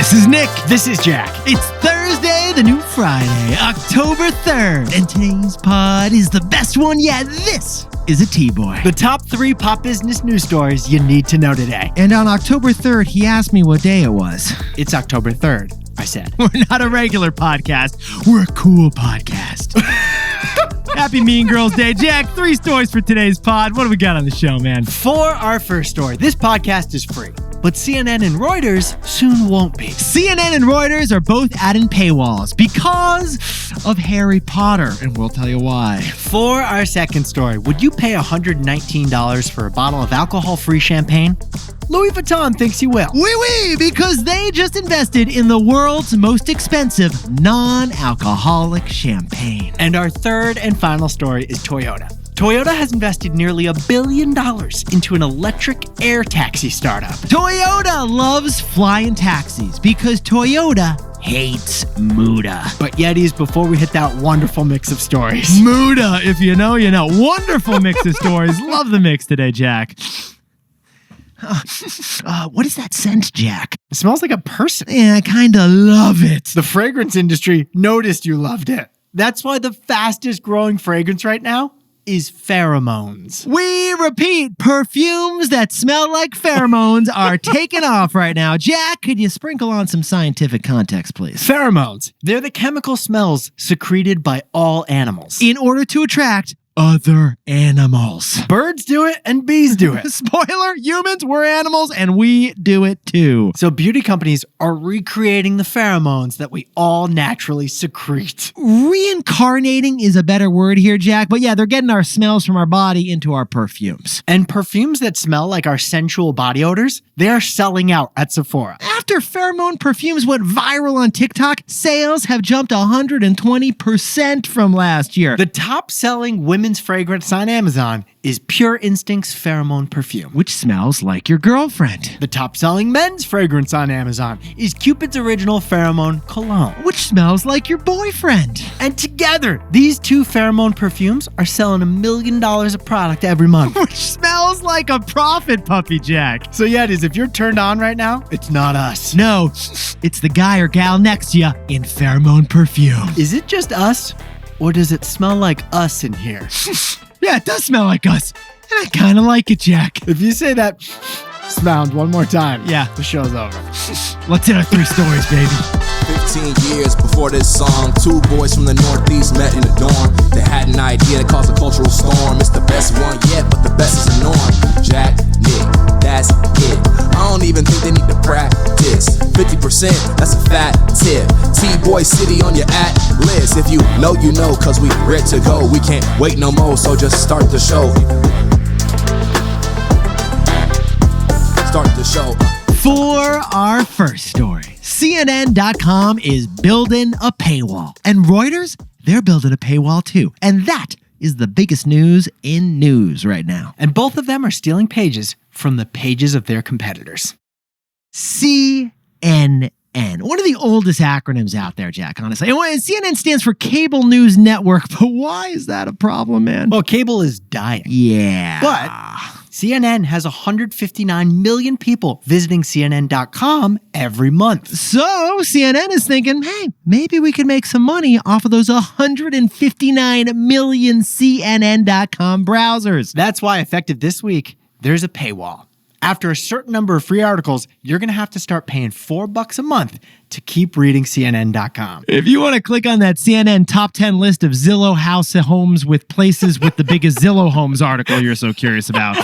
This is Nick. This is Jack. It's Thursday, the new Friday, October 3rd, and today's pod is the best one yet. This is a TBOY. The top 3 pop business news stories you need to know today. And on October 3rd, he asked me what day it was. It's October 3rd, I said. We're not a regular podcast. We're a cool podcast. Happy Mean Girls Day. Jack, 3 stories for today's pod. What do we got on the show, man? For our first story, this podcast is free, but CNN and Reuters soon won't be. CNN and Reuters are both adding paywalls because of Harry Potter, and we'll tell you why. For our second story, would you pay $119 for a bottle of alcohol-free champagne? Louis Vuitton thinks you will. Oui, because they just invested in the world's most expensive non-alcoholic champagne. And our third and final story is Toyota. Toyota has invested nearly $1 billion into an electric air taxi startup. Toyota loves flying taxis because Toyota hates muda. But Yetis, before we hit that wonderful mix of stories. Muda, if you know, you know. Wonderful mix of stories. Love the mix today, Jack. What is that scent, Jack? It smells like a person. Yeah, I kind of love it. The fragrance industry noticed you loved it. That's why the fastest growing fragrance right now is pheromones. We repeat, perfumes that smell like pheromones are taking off right now. Jack, could you sprinkle on some scientific context, please? Pheromones, they're the chemical smells secreted by all animals. In order to attract other animals. Birds do it and bees do it. Spoiler, humans, we're animals and we do it too. So beauty companies are recreating the pheromones that we all naturally secrete. Reincarnating is a better word here, Jack, but yeah, they're getting our smells from our body into our perfumes. And perfumes that smell like our sensual body odors, they are selling out at Sephora. After pheromone perfumes went viral on TikTok, sales have jumped 120% from last year. The top selling women's fragrance on Amazon is Pure Instinct's pheromone perfume, which smells like your girlfriend. The top selling men's fragrance on Amazon is Cupid's Original Pheromone Cologne, which smells like your boyfriend. And together, these 2 pheromone perfumes are selling $1 million of product every month. Which smells like a profit, Puppy Jack. So Yetis, if you're turned on right now, it's not us. No, it's the guy or gal next to you in pheromone perfume. Is it just us? Or does it smell like us in here? Yeah, it does smell like us. And I kind of like it, Jack. If you say that sound one more time, yeah, the show's over. Let's hit our 3 stories, baby. 15 years before this song, 2 boys from the Northeast met in the dorm. They had an idea that caused a cultural storm. It's the best one yet, but the best is the norm. Jack, Nick, that's it. I don't even think they need to practice. 50%, that's a fat tip. TBOY City on your at-list. If you know, you know, cause we ready to go. We can't wait no more, so just start the show. Start the show. For our first story, CNN.com is building a paywall. And Reuters, they're building a paywall too. And that is the biggest news in news right now. And both of them are stealing pages from the pages of their competitors. CNN. One of the oldest acronyms out there, Jack, honestly. And CNN stands for Cable News Network, but why is that a problem, man? Well, cable is dying. Yeah. But CNN has 159 million people visiting CNN.com every month. So CNN is thinking, hey, maybe we could make some money off of those 159 million CNN.com browsers. That's why, effective this week, there's a paywall. After a certain number of free articles, you're going to have to start paying $4 a month to keep reading CNN.com. If you want to click on that CNN top 10 list of Zillow house homes with places with the biggest Zillow homes article you're so curious about,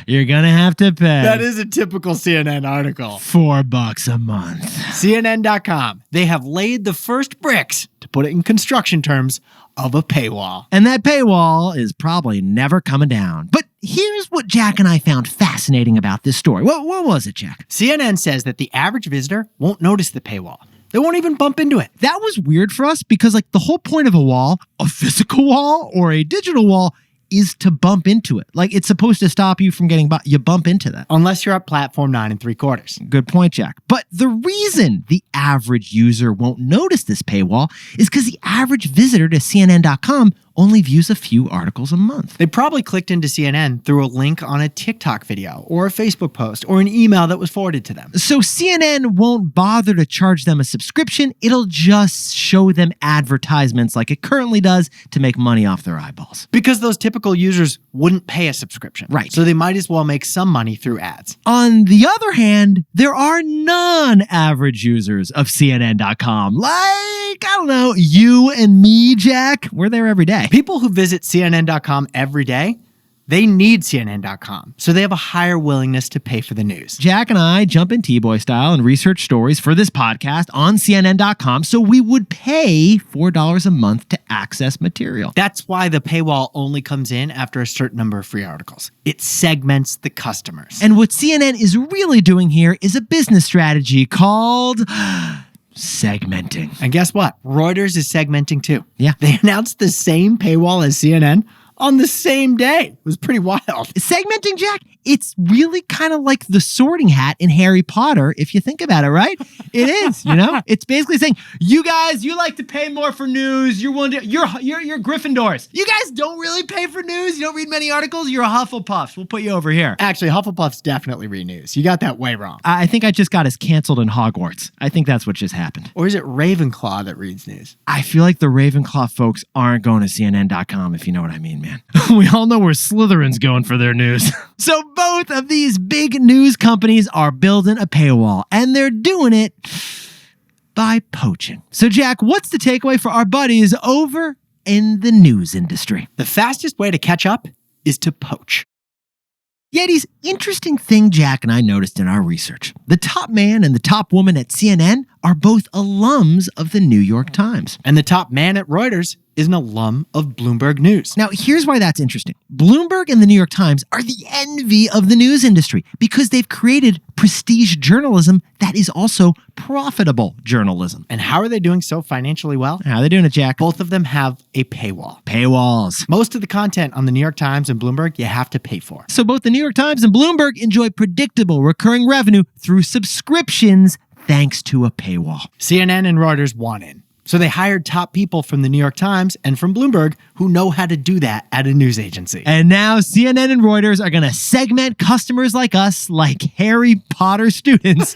you're going to have to pay. That is a typical CNN article. $4 a month. CNN.com. They have laid the first bricks, to put it in construction terms, of a paywall. And that paywall is probably never coming down. But here's what Jack and I found fascinating about this story. What was it, Jack? CNN says that the average visitor won't notice the paywall. They won't even bump into it. That was weird for us because, like, the whole point of a wall, a physical wall or a digital wall, is to bump into it. Like, it's supposed to stop you from getting you bump into that. Unless you're at platform 9 3/4. Good point, Jack. But the reason the average user won't notice this paywall is because the average visitor to CNN.com only views a few articles a month. They probably clicked into CNN through a link on a TikTok video or a Facebook post or an email that was forwarded to them. So CNN won't bother to charge them a subscription. It'll just show them advertisements like it currently does to make money off their eyeballs. Because those typical users wouldn't pay a subscription. Right. So they might as well make some money through ads. On the other hand, there are non-average users of CNN.com. Like, I don't know, you and me, Jack. We're there every day. People who visit CNN.com every day, they need CNN.com, so they have a higher willingness to pay for the news. Jack and I jump in TBOY style and research stories for this podcast on CNN.com, so we would pay $4 a month to access material. That's why the paywall only comes in after a certain number of free articles. It segments the customers. And what CNN is really doing here is a business strategy called segmenting. And guess what? Reuters is segmenting too. Yeah. They announced the same paywall as CNN on the same day. It was pretty wild. Segmenting, Jack, it's really kind of like the Sorting Hat in Harry Potter, if you think about it, right? It is, you know? It's basically saying, you guys, you like to pay more for news. You're Gryffindors. You guys don't really pay for news. You don't read many articles. You're a Hufflepuffs. We'll put you over here. Actually, Hufflepuffs definitely read news. You got that way wrong. I think I just got us canceled in Hogwarts. I think that's what just happened. Or is it Ravenclaw that reads news? I feel like the Ravenclaw folks aren't going to CNN.com, if you know what I mean, man. We all know where Slytherin's going for their news. So both of these big news companies are building a paywall, and they're doing it by poaching. So Jack, what's the takeaway for our buddies over in the news industry? The fastest way to catch up is to poach. Yeti's interesting thing Jack and I noticed in our research. The top man and the top woman at CNN are both alums of the New York Times. And the top man at Reuters is an alum of Bloomberg News. Now, here's why that's interesting. Bloomberg and the New York Times are the envy of the news industry because they've created prestige journalism that is also profitable journalism. And how are they doing so financially well? How are they doing it, Jack? Both of them have a paywall. Paywalls. Most of the content on the New York Times and Bloomberg you have to pay for. So both the New York Times and Bloomberg enjoy predictable recurring revenue through subscriptions thanks to a paywall. CNN and Reuters want in. So they hired top people from the New York Times and from Bloomberg who know how to do that at a news agency. And now CNN and Reuters are going to segment customers like us, like Harry Potter students,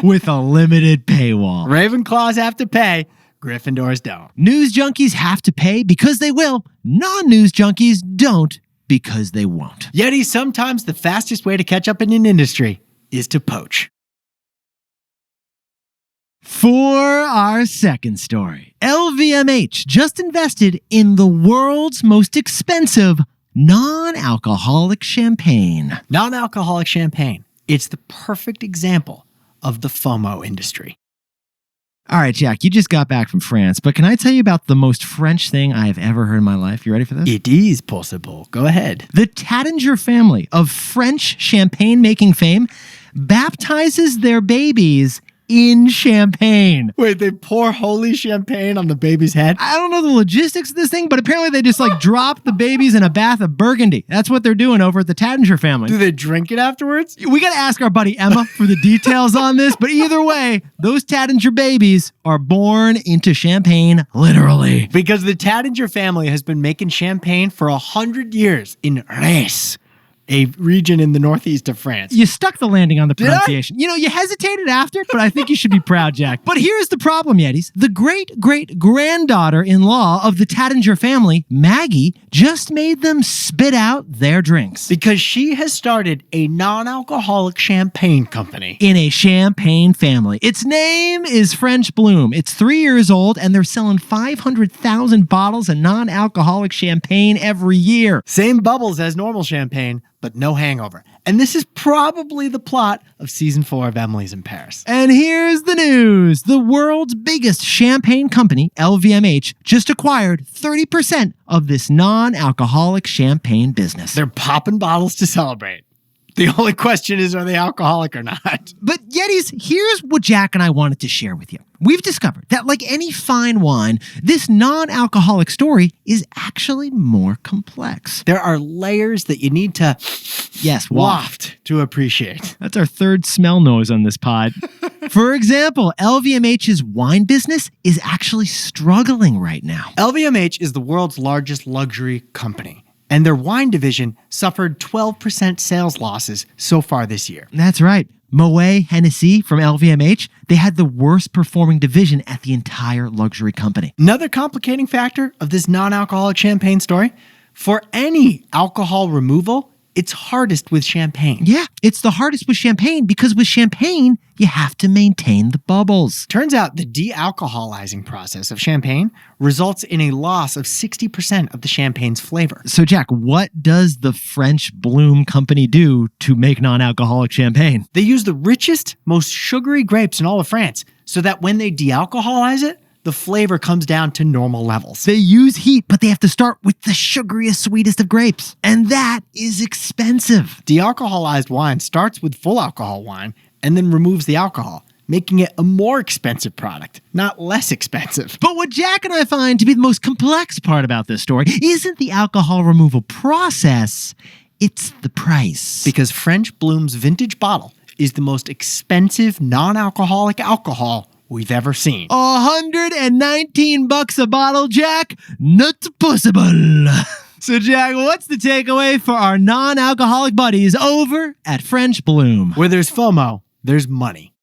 with a limited paywall. Ravenclaws have to pay. Gryffindors don't. News junkies have to pay because they will. Non-news junkies don't because they won't. Yeti, sometimes the fastest way to catch up in an industry is to poach. For our second story, LVMH just invested in the world's most expensive non-alcoholic champagne. Non-alcoholic champagne. It's the perfect example of the FOMO industry. All right, Jack, you just got back from France, but can I tell you about the most French thing I have ever heard in my life? You ready for this? It is possible. Go ahead. The Taittinger family of French champagne-making fame baptizes their babies in champagne. Wait, they pour holy champagne on the baby's head? I don't know the logistics of this thing, but apparently they just drop the babies in a bath of Burgundy. That's what they're doing over at the Taittinger family. Do they drink it afterwards? We got to ask our buddy Emma for the details on this, but either way, those Taittinger babies are born into champagne, literally. Because the Taittinger family has been making champagne for 100 years in Reims, a region in the northeast of France. You stuck the landing on the Did I? pronunciation. You know, you hesitated after, but I think you should be proud, Jack. But here's the problem, Yetis. The great-great-granddaughter-in-law of the Taittinger family, Maggie, just made them spit out their drinks. Because she has started a non-alcoholic champagne company. In a champagne family. Its name is French Bloom. It's 3 years old, and they're selling 500,000 bottles of non-alcoholic champagne every year. Same bubbles as normal champagne, but no hangover. And this is probably the plot of season 4 of Emily's in Paris. And here's the news. The world's biggest champagne company, LVMH, just acquired 30% of this non-alcoholic champagne business. They're popping bottles to celebrate. The only question is, are they alcoholic or not? But Yetis, here's what Jack and I wanted to share with you. We've discovered that like any fine wine, this non-alcoholic story is actually more complex. There are layers that you need to waft to appreciate. That's our third smell noise on this pod. For example, LVMH's wine business is actually struggling right now. LVMH is the world's largest luxury company, and their wine division suffered 12% sales losses so far this year. That's right. Moet Hennessy from LVMH, they had the worst performing division at the entire luxury company. Another complicating factor of this non-alcoholic champagne story, for any alcohol removal, it's hardest with champagne. Yeah, it's the hardest with champagne because with champagne, you have to maintain the bubbles. Turns out the de-alcoholizing process of champagne results in a loss of 60% of the champagne's flavor. So Jack, what does the French Bloom company do to make non-alcoholic champagne? They use the richest, most sugary grapes in all of France so that when they de-alcoholize it, the flavor comes down to normal levels. They use heat, but they have to start with the sugariest, sweetest of grapes. And that is expensive. De-alcoholized wine starts with full alcohol wine and then removes the alcohol, making it a more expensive product, not less expensive. But what Jack and I find to be the most complex part about this story isn't the alcohol removal process, it's the price. Because French Bloom's vintage bottle is the most expensive non-alcoholic alcohol we've ever seen. $119 a bottle, Jack? Not possible. So, Jack, what's the takeaway for our non-alcoholic buddies over at French Bloom? Where there's FOMO, there's money.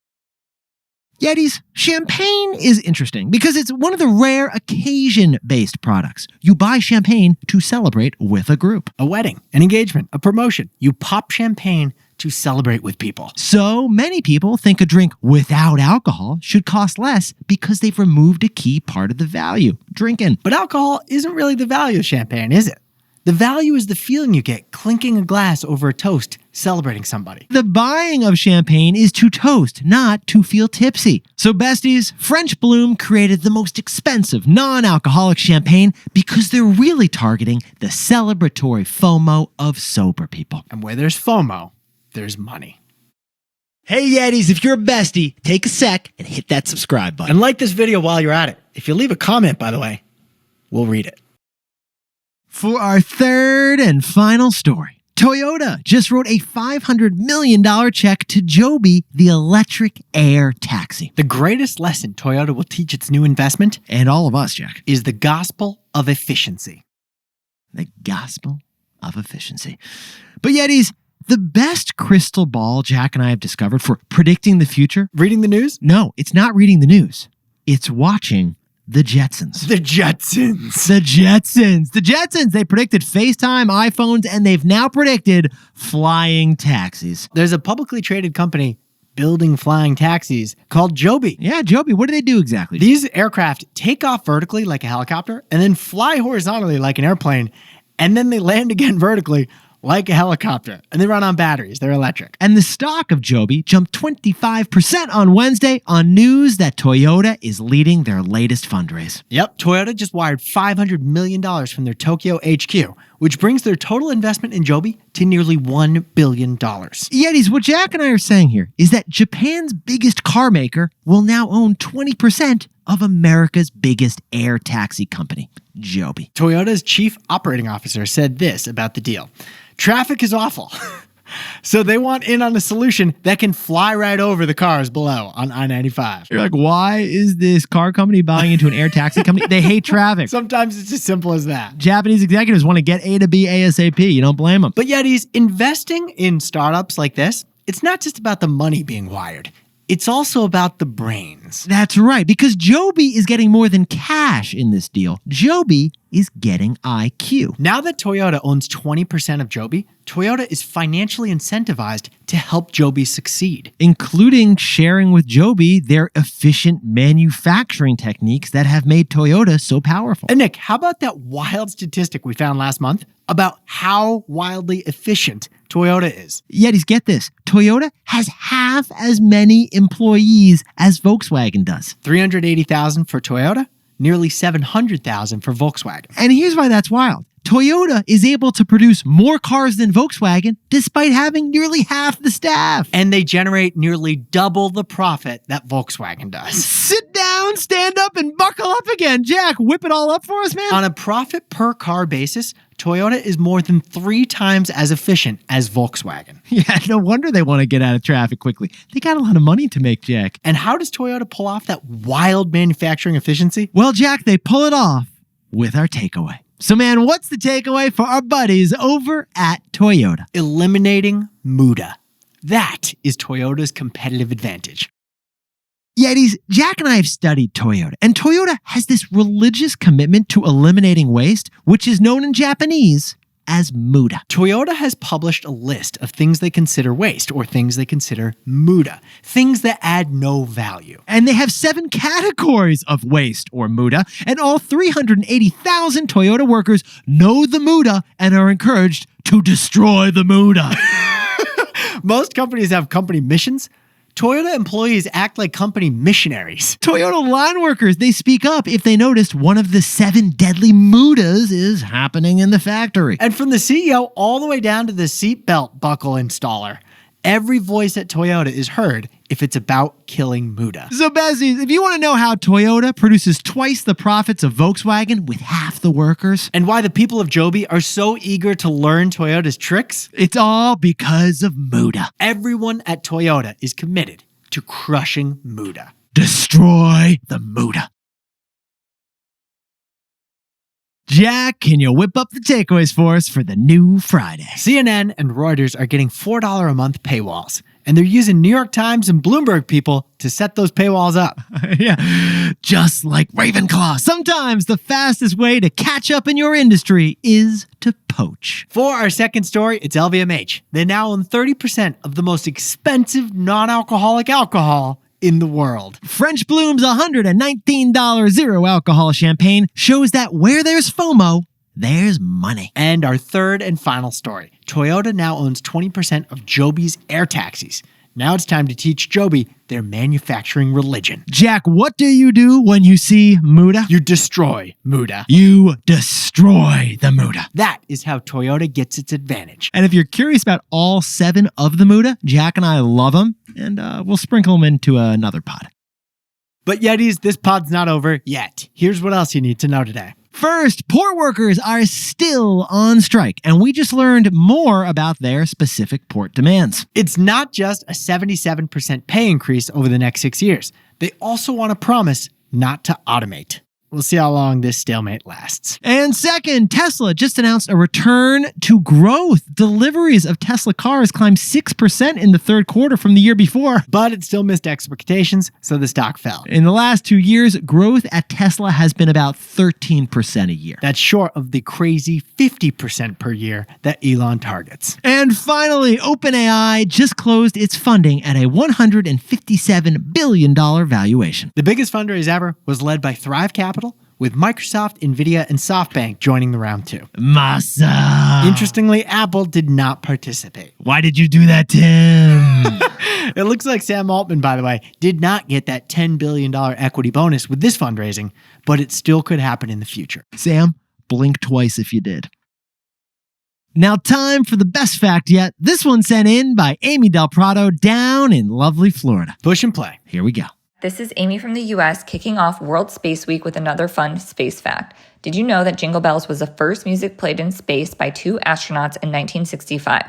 Yetis, champagne is interesting because it's one of the rare occasion-based products. You buy champagne to celebrate with a group. A wedding, an engagement, a promotion. You pop champagne to celebrate with people. So many people think a drink without alcohol should cost less because they've removed a key part of the value, drinking. But alcohol isn't really the value of champagne, is it? The value is the feeling you get clinking a glass over a toast, celebrating somebody. The buying of champagne is to toast, not to feel tipsy. So besties, French Bloom created the most expensive non-alcoholic champagne because they're really targeting the celebratory FOMO of sober people. And where there's FOMO, there's money. Hey Yetis, if you're a bestie, take a sec and hit that subscribe button. And like this video while you're at it. If you leave a comment, by the way, we'll read it. For our third and final story, Toyota just wrote a $500 million check to Joby, the electric air taxi. The greatest lesson Toyota will teach its new investment, And all of us, Jack. is the gospel of efficiency. The gospel of efficiency. But Yetis, the best crystal ball Jack and I have discovered for predicting the future, Reading the news? no, it's not reading the news. It's watching the Jetsons. The Jetsons. The Jetsons. The Jetsons. They predicted FaceTime, iPhones, and they've now predicted flying taxis. There's a publicly traded company building flying taxis called Joby. Yeah, Joby, what do they do exactly? These aircraft take off vertically like a helicopter and then fly horizontally like an airplane, and then they land again vertically like a helicopter, and they run on batteries. They're electric. And the stock of Joby jumped 25% on Wednesday on news that Toyota is leading their latest fundraise. Yep, Toyota just wired $500 million from their Tokyo HQ, which brings their total investment in Joby to nearly $1 billion. Yetis, what Jack and I are saying here is that Japan's biggest car maker will now own 20% of America's biggest air taxi company, Joby. Toyota's chief operating officer said this about the deal. Traffic is awful. So they want in on a solution that can fly right over the cars below on I-95. You're like, why is this car company buying into an air taxi company? They hate traffic. Sometimes it's as simple as that. Japanese executives want to get A to B ASAP. You don't blame them. But yet he's investing in startups like this. It's not just about the money being wired. It's also about the brains. That's right, because Joby is getting more than cash in this deal. Joby is getting IQ. Now that Toyota owns 20% of Joby, Toyota is financially incentivized to help Joby succeed. Including sharing with Joby their efficient manufacturing techniques that have made Toyota so powerful. And Nick, how about that wild statistic we found last month about how wildly efficient Toyota is? Yetis, get this. Toyota has half as many employees as Volkswagen does. 380,000 for Toyota, nearly 700,000 for Volkswagen. And here's why that's wild. Toyota is able to produce more cars than Volkswagen despite having nearly half the staff. And they generate nearly double the profit that Volkswagen does. Sit down, stand up, and buckle up again. Jack, whip it all up for us, man. On a profit per car basis, Toyota is more than 3 times as efficient as Volkswagen. Yeah, no wonder they want to get out of traffic quickly. They got a lot of money to make, Jack. And how does Toyota pull off that wild manufacturing efficiency? Well, Jack, they pull it off with our takeaway. So, man, what's the takeaway for our buddies over at Toyota? Eliminating muda. That is Toyota's competitive advantage. Yetis, Jack and I have studied Toyota, and Toyota has this religious commitment to eliminating waste, which is known in Japanese as muda. Toyota has published a list of things they consider waste, or things they consider muda, things that add no value. And they have 7 categories of waste, or muda, and all 380,000 Toyota workers know the muda and are encouraged to destroy the muda. Most companies have company missions. Toyota employees act like company missionaries. Toyota line workers, they speak up if they noticed one of the 7 deadly mudas is happening in the factory. And from the CEO all the way down to the seatbelt buckle installer, every voice at Toyota is heard if it's about killing muda. So, Besties, if you want to know how Toyota produces twice the profits of Volkswagen with half the workers, and why the people of Joby are so eager to learn Toyota's tricks, it's all because of muda. Everyone at Toyota is committed to crushing muda. Destroy the muda. Jack, can you whip up the takeaways for us for the new Friday? CNN and Reuters are getting $4 a month paywalls, and they're using New York Times and Bloomberg people to set those paywalls up. Yeah, just like Ravenclaw. Sometimes the fastest way to catch up in your industry is to poach. For our second story, it's LVMH. They now own 30% of the most expensive non-alcoholic alcohol in the world. French Bloom's $119 zero alcohol champagne shows that where there's FOMO, there's money. And our third and final story. Toyota now owns 20% of Joby's air taxis. Now it's time to teach Joby their manufacturing religion. Jack, what do you do when you see muda? You destroy muda. You destroy the muda. That is how Toyota gets its advantage. And if you're curious about all 7 of the muda, Jack and I love them, and we'll sprinkle them into another pod. But Yetis, this pod's not over yet. Here's what else you need to know today. First, port workers are still on strike, and we just learned more about their specific port demands. It's not just a 77% pay increase over the next 6 years. They also want to promise not to automate. We'll see how long this stalemate lasts. And second, Tesla just announced a return to growth. Deliveries of Tesla cars climbed 6% in the third quarter from the year before. But it still missed expectations, so the stock fell. In the last 2 years, growth at Tesla has been about 13% a year. That's short of the crazy 50% per year that Elon targets. And finally, OpenAI just closed its funding at a $157 billion valuation. The biggest fundraise ever was led by Thrive Capital, with Microsoft, Nvidia, and SoftBank joining the round too. Massa. Interestingly, Apple did not participate. Why did you do that, Tim? It looks like Sam Altman, by the way, did not get that $10 billion equity bonus with this fundraising, but it still could happen in the future. Sam, blink twice if you did. Now time for the best fact yet. This one sent in by Amy Del Prado down in lovely Florida. Push and play. Here we go. This is Amy from the US kicking off World Space Week with another fun space fact. Did you know that Jingle Bells was the first music played in space by 2 astronauts in 1965?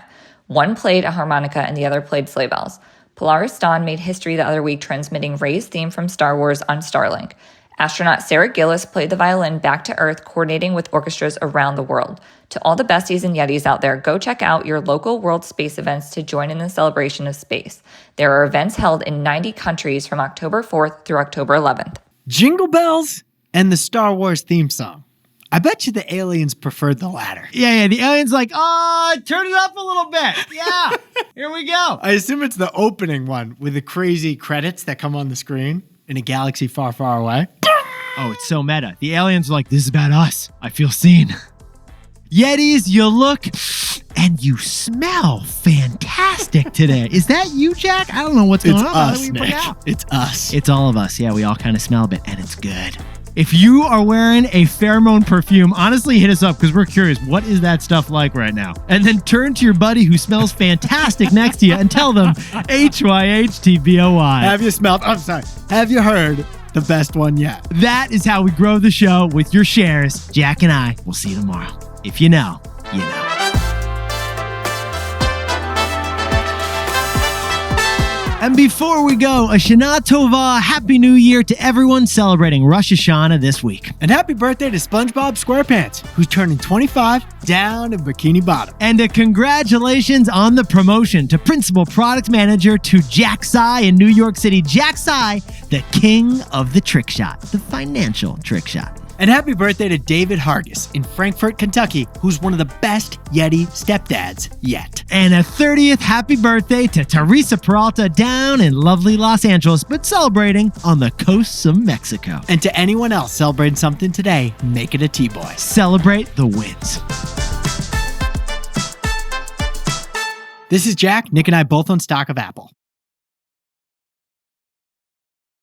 One played a harmonica and the other played sleigh bells. Polaris Dawn made history the other week transmitting Rey's theme from Star Wars on Starlink. Astronaut Sarah Gillis played the violin back to Earth, coordinating with orchestras around the world. To all the besties and yetis out there, go check out your local World Space events to join in the celebration of space. There are events held in 90 countries from October 4th through October 11th. Jingle Bells and the Star Wars theme song. I bet you the aliens preferred the latter. Yeah, the alien's like, turn it up a little bit. Yeah, here we go. I assume it's the opening one with the crazy credits that come on the screen in a galaxy far, far away. Oh, it's so meta. The aliens are like, this is about us. I feel seen. Yetis, you look and you smell fantastic today. Is that you, Jack? I don't know what's going on. It's us, Nick. It's us. It's all of us. Yeah, we all kind of smell a bit, and it's good. If you are wearing a pheromone perfume, honestly hit us up because we're curious. What is that stuff like right now? And then turn to your buddy who smells fantastic next to you and tell them HYHTBOY. Have you heard the best one yet? That is how we grow the show with your shares. Jack and I will see you tomorrow. If you know, you know. And before we go, a Shana Tova, Happy New Year to everyone celebrating Rosh Hashanah this week. And happy birthday to SpongeBob SquarePants, who's turning 25 down in Bikini Bottom. And a congratulations on the promotion to Principal Product Manager to Jack Tsai in New York City. Jack Tsai, the king of the trick shot, the financial trick shot. And happy birthday to David Hargis in Frankfort, Kentucky, who's one of the best Yeti stepdads yet. And a 30th happy birthday to Teresa Peralta down in lovely Los Angeles, but celebrating on the coasts of Mexico. And to anyone else celebrating something today, make it a TBOY. Celebrate the wins. This is Jack. Nick and I both own stock of Apple.